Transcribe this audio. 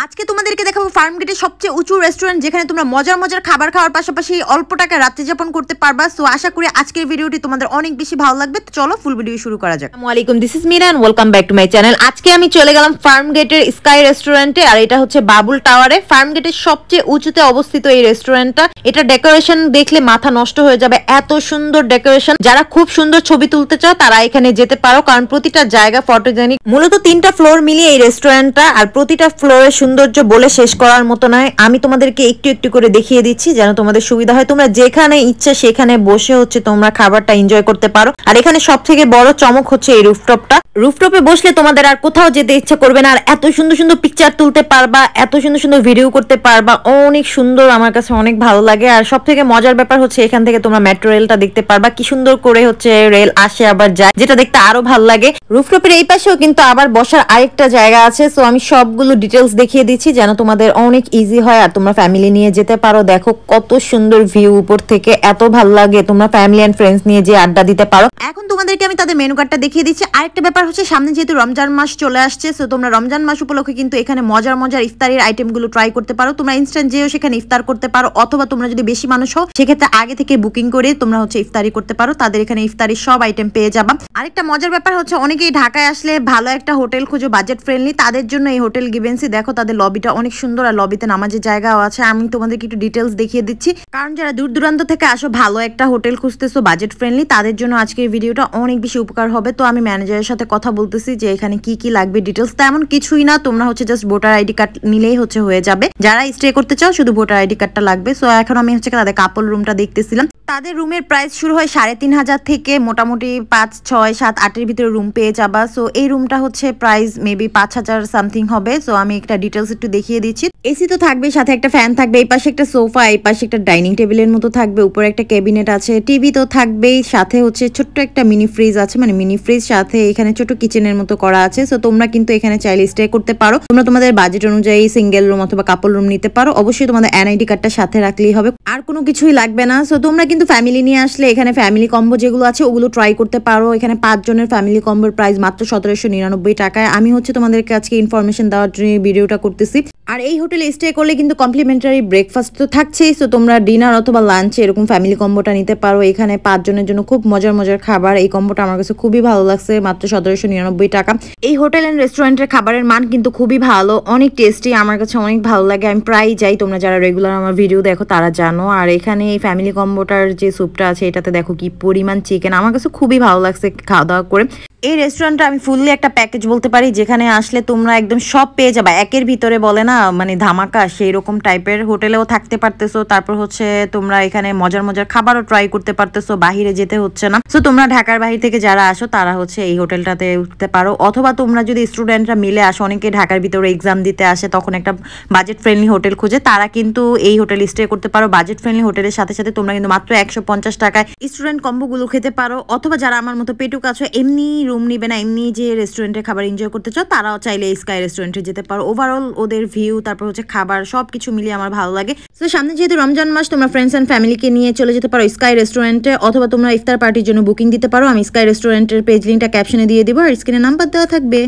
আজকে তোমাদেরকে দেখাবো ফার্মগেটের সবচেয়ে উঁচু রেস্টুরেন্ট, যেখানে তোমরা মজার মজার খাবার খাওয়ার পাশাপাশি অল্প টাকায় রাত্রি যাপন করতে পারবা। সো আশা করি আজকের ভিডিওটি তোমাদের অনেক বেশি ভালো লাগবে। তো চলো ফুল ভিডিও শুরু করা যাক। আসসালামু আলাইকুম, this is Mira and welcome back to my channel. আজকে আমি চলে গেলাম ফার্মগেটের স্কাই রেস্টুরেন্টে, আর এটা হচ্ছে বাবুল টাওয়ারে। ফার্মগেটের সবচেয়ে উঁচুতে অবস্থিত এই রেস্টুরেন্টটা। এটা ডেকোরেশন দেখলে মাথা নষ্ট হয়ে যাবে, এত সুন্দর ডেকোরেশন। যারা খুব সুন্দর ছবি তুলতে চাও তারা এখানে যেতে পারো, কারণ প্রতিটা জায়গা ফটোজেনিক। মূলত 3টা ফ্লোর মিলিয়ে এই রেস্টুরেন্টটা, আর প্রতিটা ফ্লোরের সৌন্দর্য বলে শেষ করার মতো নয়। আমি তোমাদেরকে একটু একটু করে দেখিয়ে দিচ্ছি যেন তোমাদের সুবিধা হয়। তোমরা যেখানে ইচ্ছা সেখানে বসে হচ্ছে তোমরা খাবারটা এনজয় করতে পারো। আর এখানে সব থেকে বড় চমক হচ্ছে এই রুফটপটা। রুফটপে বসলে তোমাদের আর কোথাও যেতে ইচ্ছা করবে না, আর এত সুন্দর সুন্দর পিকচার তুলতে পারবা, এত সুন্দর সুন্দর ভিডিও করতে পারবা। অনেক সুন্দর, আমার কাছে অনেক ভালো লাগে। আর সব থেকে মজার ব্যাপার হচ্ছে এখান থেকে তোমরা মেট্রো রেলটা দেখতে পারবা, কি সুন্দর করে হচ্ছে রেল আসে আবার যায়, যেটা দেখতে আরো ভালো লাগে। রুফটপের এই পাশেও কিন্তু আবার বসার আরেকটা জায়গা আছে। সো আমি সবগুলো ডিটেলস দেখিয়ে দিচ্ছি যেন তোমাদের অনেক ইজি হয় আর তোমরা ফ্যামিলি নিয়ে যেতে পারো। দেখো কত সুন্দর ভিউ উপর থেকে, এত ভালো লাগে। তোমরা ফ্যামিলি এন্ড ফ্রেন্ডস নিয়ে যে আড্ডা দিতে পারো। এখন তোমাদেরকে আমি তাদের মেনু কার্ডটা দেখিয়ে দিচ্ছি। আরেকটা ব্যাপার হচ্ছে সামনে যেহেতু রমজান মাস চলে আসছে, সো তোমরা রমজান মাস উপলক্ষে কিন্তু এখানে মজার মজার ইফতারের আইটেমগুলো ট্রাই করতে পারো। তোমরা ইনস্ট্যান্ট যেও সেখানে ইফতার করতে পারো, অথবা তোমরা যদি বেশি মানুষ হও সেক্ষেত্রে আগে থেকে বুকিং করে তোমরা হচ্ছে ইফতারি করতে পারো। তাদের এখানে ইফতারির সব আইটেম পেয়ে যাবা। আরেকটা মজার ব্যাপার হচ্ছে অনেকেই ঢাকায় আসলে ভালো একটা হোটেল খুঁজো, বাজেট ফ্রেন্ডলি, তাদের জন্য এই হোটেল গিভেন্সি। দেখো তাদের লবিটা অনেক সুন্দর, আর লবিতে নামাজের জায়গাও আছে। আমি তোমাদেরকে একটু ডিটেলস দেখিয়ে দিচ্ছি, কারণ যারা দূর দূরান্ত থেকে আসো ভালো একটা হোটেল খুঁজতেছো বাজেট ফ্রেন্ডলি, তাদের জন্য আজকের ভিডিওটা অনেক বেশি উপকার হবে। তো আমি ম্যানেজারের সাথে কথা বলতেছি যে এখানে কি কি লাগবে। ডিটেলস তেমন কিছুই না, তোমরা হচ্ছে জাস্ট ভোটার আইডি কার্ড নিলেই হচ্ছে হয়ে যাবে। যারা স্টে করতে চাও শুধু ভোটার আইডি কার্ডটা লাগবে। সো এখন আমি হচ্ছে তাদের কাপল রুমটা দেখতেছিলাম। তাদের রুমের প্রাইস শুরু হয় 3,500 থেকে, মোটামুটি 5, 6, 7, 8-এর ভিতরে রুম পেয়ে যাবা। সো এই রুমটা হচ্ছে প্রাইস মেবি 5,000 সামথিং হবে। সো আমি একটা ডিটেলস একটু দেখিয়ে দিচ্ছি। এসি তো থাকবে, সাথে একটা ফ্যান থাকবে, এই পাশে একটা সোফা, এই পাশে একটা ডাইনিং টেবিলের মতো থাকবে, উপরে একটা ক্যাবিনেট আছে, টিভি তো থাকবেই, সাথে হচ্ছে ছোট্ট একটা মিনি ফ্রিজ আছে, মানে মিনি ফ্রিজ, সাথে এখানে ছোট কিচেনের মতো করা আছে। সো তোমরা কিন্তু এখানে চাইলে স্টে করতে পারো। তোমরা তোমাদের বাজেট অনুযায়ী সিঙ্গেল রুম অথবা কাপল রুম নিতে পারো। অবশ্যই তোমাদের এনআইডি কার্ডটা সাথে রাখলেই হবে, আর কোনো কিছুই লাগবে না। সো তোমরা কিন্তু ফ্যামিলি নিয়ে আসলে এখানে ফ্যামিলি কম্বো যেগুলো আছে ওগুলো ট্রাই করতে পারো। এখানে 5 জনের ফ্যামিলি কম্বোর প্রাইস মাত্র 1799 টাকায়। আমি হচ্ছে তোমাদেরকে আজকে ইনফরমেশন দেওয়ার জন্য ভিডিওটা করতেছি। আর এই হোটেলে স্টে করলে কিন্তু কমপ্লিমেন্টারি ব্রেকফাস্ট তো থাকছেই। সো তোমরা ডিনার অথবা লাঞ্চে এরকম ফ্যামিলি কম্বোটা নিতে পারো। এখানে 5 জনের জন্য খুব মজার মজার খাবার। এই কম্বোটা আমার কাছে খুবই ভালো লাগছে, মাত্র 1799 টাকা। এই হোটেল এন্ড রেস্টুরেন্টের খাবারের মান কিন্তু খুবই ভালো, অনেক টেস্টি, আমার কাছে অনেক ভালো লাগে। আমি প্রায় যাই, তোমরা যারা রেগুলার আমার ভিডিও দেখো তারা জানো। আর এখানে এই ফ্যামিলি কম্বোটার যে স্যুপটা আছে এটাতে দেখো কি পরিমাণ চিকেন, আমার কাছে খুবই ভালো লাগছে খাওয়া দাওয়া করে। এই রেস্টুরেন্টটা আমি ফুললি একটা প্যাকেজ বলতে পারি, যেখানে আসলে তোমরা একদম সব পেয়ে যাবে একের ভিতরে, বলে না মানে ধামাকা, সেই রকম টাইপের। হোটেলেও থাকতে পারতেছো, তারপর হচ্ছে তোমরা এখানে মজার মজার খাবারও ট্রাই করতে পারতেছো, বাহিরে যেতে হচ্ছে না। সো তোমরা ঢাকার বাহির থেকে যারা আসো তারা হচ্ছে এই হোটেলটাতে উঠতে পারো, অথবা তোমরা যদি স্টুডেন্টরা মিলে আসো, অনেকে ঢাকার ভিতরে এক্সাম দিতে আসে, তখন একটা বাজেট ফ্রেন্ডলি হোটেল খুঁজে, তারা কিন্তু এই হোটেল স্টে করতে পারো। বাজেট ফ্রেন্ডলি হোটেলের সাথে সাথে তোমরা কিন্তু মাত্র 150 টাকায় স্টুডেন্ট কম্বোগুলো খেতে পারো। অথবা যারা আমার মতো পেটুক আছো, এমনি রুম নিবে না, এমনি যে রেস্টুরেন্টের খাবার এনজয় করতে চাও, তারাও চাইলে স্কাই রেস্টুরেন্টে যেতে পারো। ওভারঅল ওদের ভিউ, তারপর হচ্ছে খাবার, সবকিছু মিলিয়ে আমার ভালো লাগে। তো সামনে যেহেতু রমজান মাস, তোমরা ফ্রেন্ডস এন্ড ফ্যামিলিকে নিয়ে চলে যেতে পারো স্কাই রেস্টুরেন্টে, অথবা তোমরা ইফতার পার্টির জন্য বুকিং দিতে পারো। আমি স্কাই রেস্টুরেন্টের পেজ লিঙ্কটা ক্যাপশনে দিয়ে দিব, আর স্ক্রিনে নাম্বার দেওয়া থাকবে।